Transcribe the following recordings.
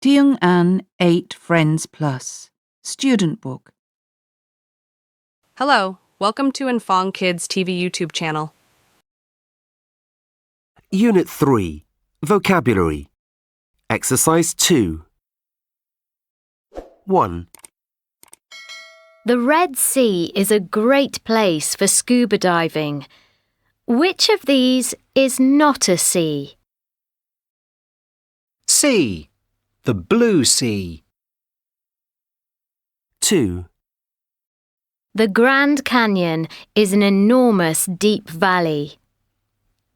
GIịnh I 8 Friends Plus, Student Book. Hello, welcome to Phong Kids TV YouTube channel. Unit 3, Vocabulary. Exercise 2. 1. The Red Sea is a great place for scuba diving. Which of these is not a sea? C. The Blue Sea. 2. The Grand Canyon is an enormous deep valley.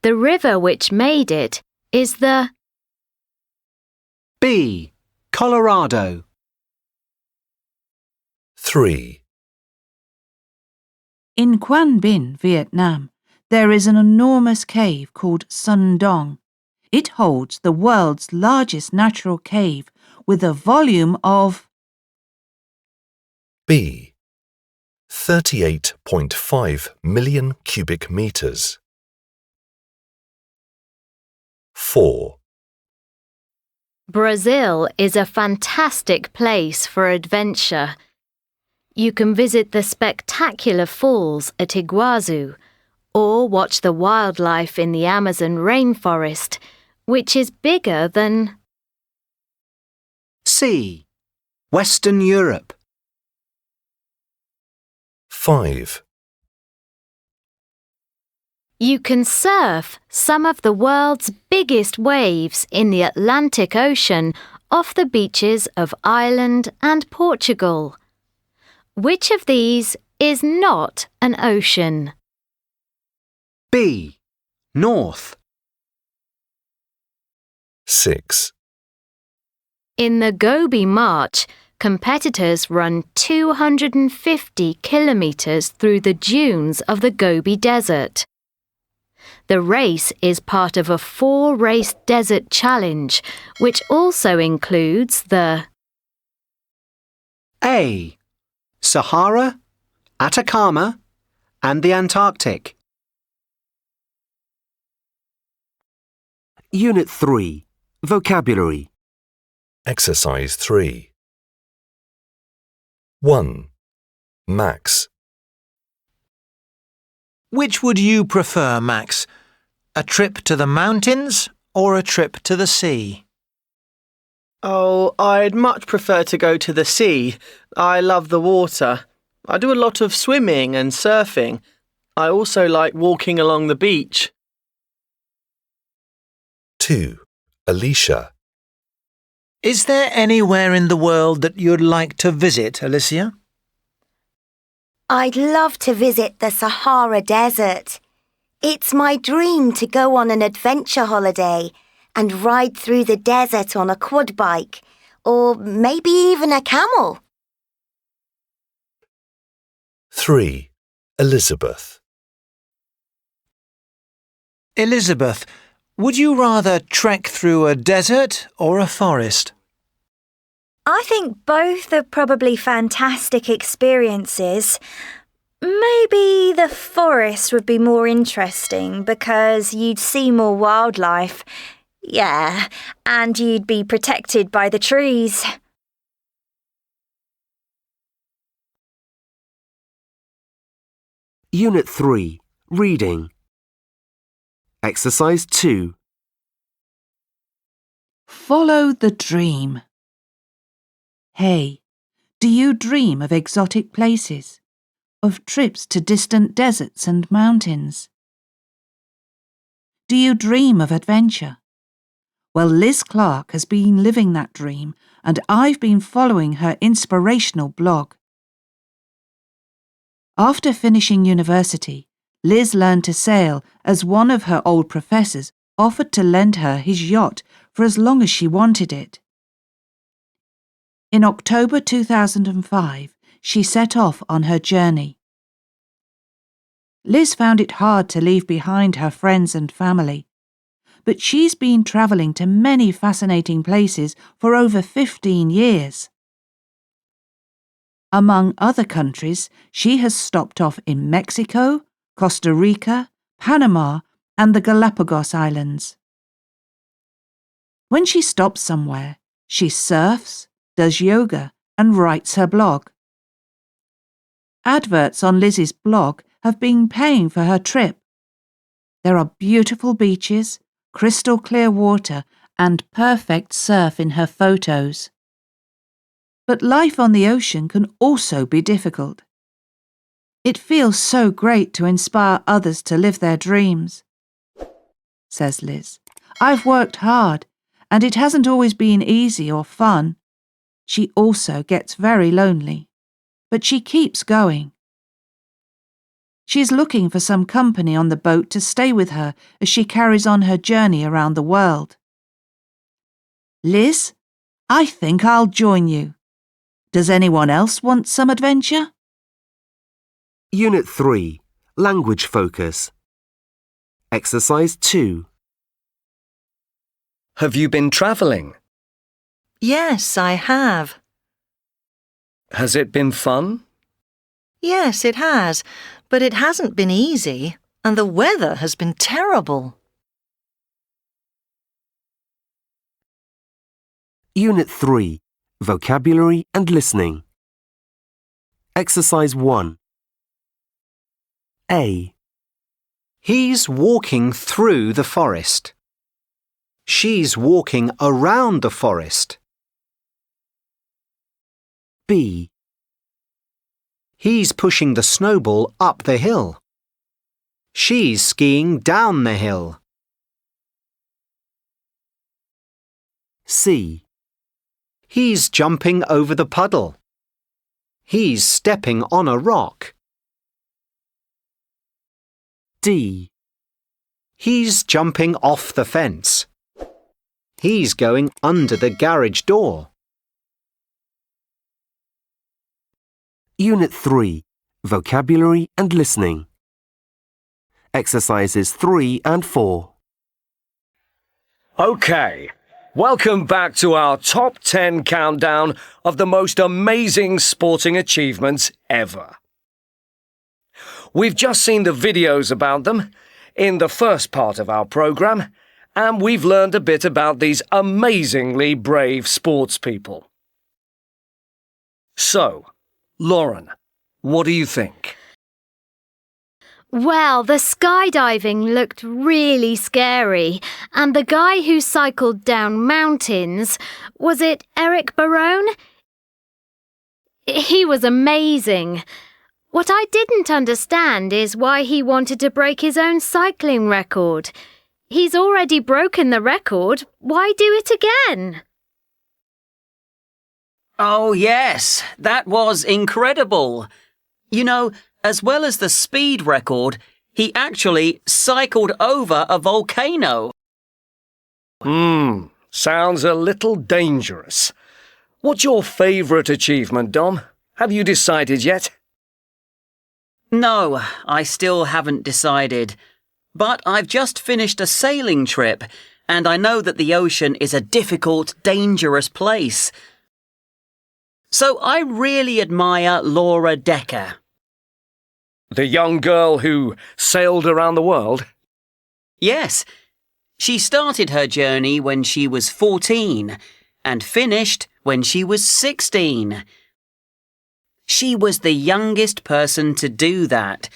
The river which made it is the B. Colorado. 3. In Quang Binh, Vietnam, there is an enormous cave called Sun Dong. It holds the world's largest natural cave with a volume of B. 38.5 million cubic meters. 4. Brazil is a fantastic place for adventure. You can visit the spectacular falls at Iguazu or watch the wildlife in the Amazon rainforest, which is bigger than C. Western Europe. 5. You can surf some of the world's biggest waves in the Atlantic Ocean off the beaches of Ireland and Portugal. Which of these is not an ocean? B. North. 6. In the Gobi March, competitors run 250 kilometers through the dunes of the Gobi Desert. The race is part of a 4-race desert challenge, which also includes the A. Sahara, Atacama, and the Antarctic. Unit 3, Vocabulary. Exercise 3. 1. Max. Which would you prefer, Max? A trip to the mountains or a trip to the sea? Oh, I'd much prefer to go to the sea. I love the water. I do a lot of swimming and surfing. I also like walking along the beach. 2. Alicia. Is there anywhere in the world that you'd like to visit, Alicia? I'd love to visit the Sahara Desert. It's my dream to go on an adventure holiday and ride through the desert on a quad bike, or maybe even a camel. 3. Elizabeth. Elizabeth, would you rather trek through a desert or a forest? I think both are probably fantastic experiences. Maybe the forest would be more interesting because you'd see more wildlife. Yeah, and you'd be protected by the trees. Unit 3, Reading. Exercise 2. Follow the dream. Hey, do you dream of exotic places? Of trips to distant deserts and mountains? Do you dream of adventure? Well, Liz Clark has been living that dream, and I've been following her inspirational blog. After finishing university, Liz learned to sail as one of her old professors offered to lend her his yacht for as long as she wanted it. In October 2005, she set off on her journey. Liz found it hard to leave behind her friends and family, but she's been travelling to many fascinating places for over 15 years. Among other countries, she has stopped off in Mexico, Costa Rica, Panama, and the Galapagos Islands. When she stops somewhere, She surfs, does yoga, and writes her blog. Adverts on Liz's blog have been paying for her trip. There are beautiful beaches, crystal clear water, and perfect surf in her photos. But life on the ocean can also be difficult. It feels so great to inspire others to live their dreams, says Liz. I've worked hard, and it hasn't always been easy or fun. She also gets very lonely, but she keeps going. She's looking for some company on the boat to stay with her as she carries on her journey around the world. Liz, I think I'll join you. Does anyone else want some adventure? Unit 3, Language Focus. Exercise 2. Have you been travelling? Yes, I have. Has it been fun? Yes, it has, but it hasn't been easy, and the weather has been terrible. Unit 3, Vocabulary and Listening. Exercise 1. A. He's walking through the forest. She's walking around the forest. B. He's pushing the snowball up the hill. She's skiing down the hill. C. He's jumping over the puddle. He's stepping on a rock. D. He's jumping off the fence. He's going under the garage door. Unit 3, Vocabulary and Listening. Exercises 3 and 4. OK, welcome back to our top 10 countdown of the most amazing sporting achievements ever. We've just seen the videos about them in the first part of our programme, and we've learned a bit about these amazingly brave sportspeople. So, Lauren, what do you think? Well, the skydiving looked really scary, and the guy who cycled down mountains, was it Eric Barone? He was amazing. What I didn't understand is why he wanted to break his own cycling record. He's already broken the record. Why do it again? Oh, yes, that was incredible. You know, as well as the speed record, he actually cycled over a volcano. Sounds a little dangerous. What's your favourite achievement, Dom? Have you decided yet? No, I still haven't decided. But I've just finished a sailing trip, and I know that the ocean is a difficult, dangerous place. So I really admire Laura Decker. The young girl who sailed around the world? Yes. She started her journey when she was 14 and finished when she was 16. She was the youngest person to do that.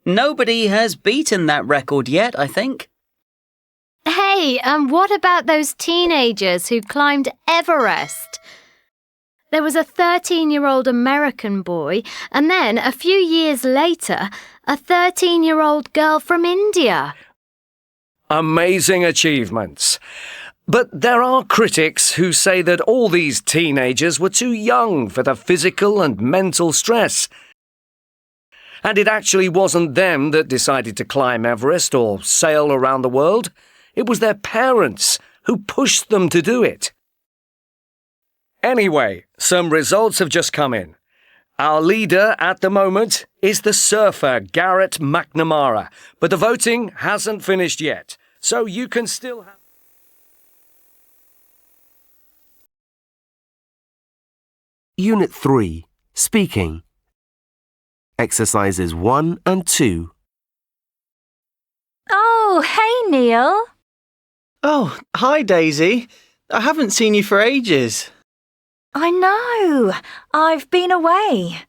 Nobody has beaten that record yet, I think. Hey, and what about those teenagers who climbed Everest? There was a 13-year-old American boy, and then, a few years later, a 13-year-old girl from India. Amazing achievements. But there are critics who say that all these teenagers were too young for the physical and mental stress. And it actually wasn't them that decided to climb Everest or sail around the world. It was their parents who pushed them to do it. Anyway, some results have just come in. Our leader at the moment is the surfer Garrett McNamara, but the voting hasn't finished yet, so you can still have... Unit 3, Speaking. Exercises 1 and 2. Oh, hey, Neil. Oh, hi, Daisy. I haven't seen you for ages. I know. I've been away.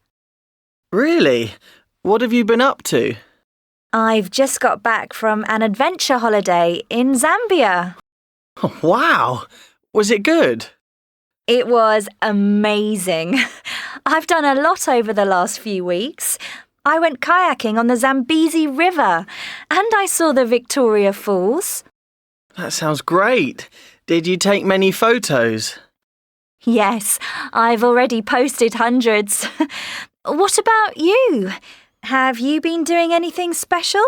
Really? What have you been up to? I've just got back from an adventure holiday in Zambia. Oh, wow! Was it good? It was amazing. I've done a lot over the last few weeks. I went kayaking on the Zambezi River and I saw the Victoria Falls. That sounds great. Did you take many photos? Yes, I've already posted hundreds. What about you? Have you been doing anything special?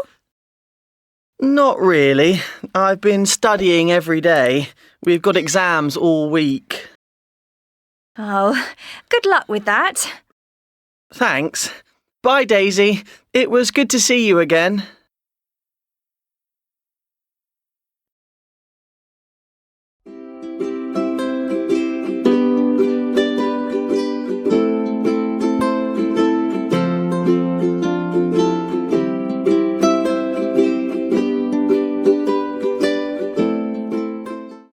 Not really. I've been studying every day. We've got exams all week. Oh, good luck with that. Thanks. Bye, Daisy. It was good to see you again.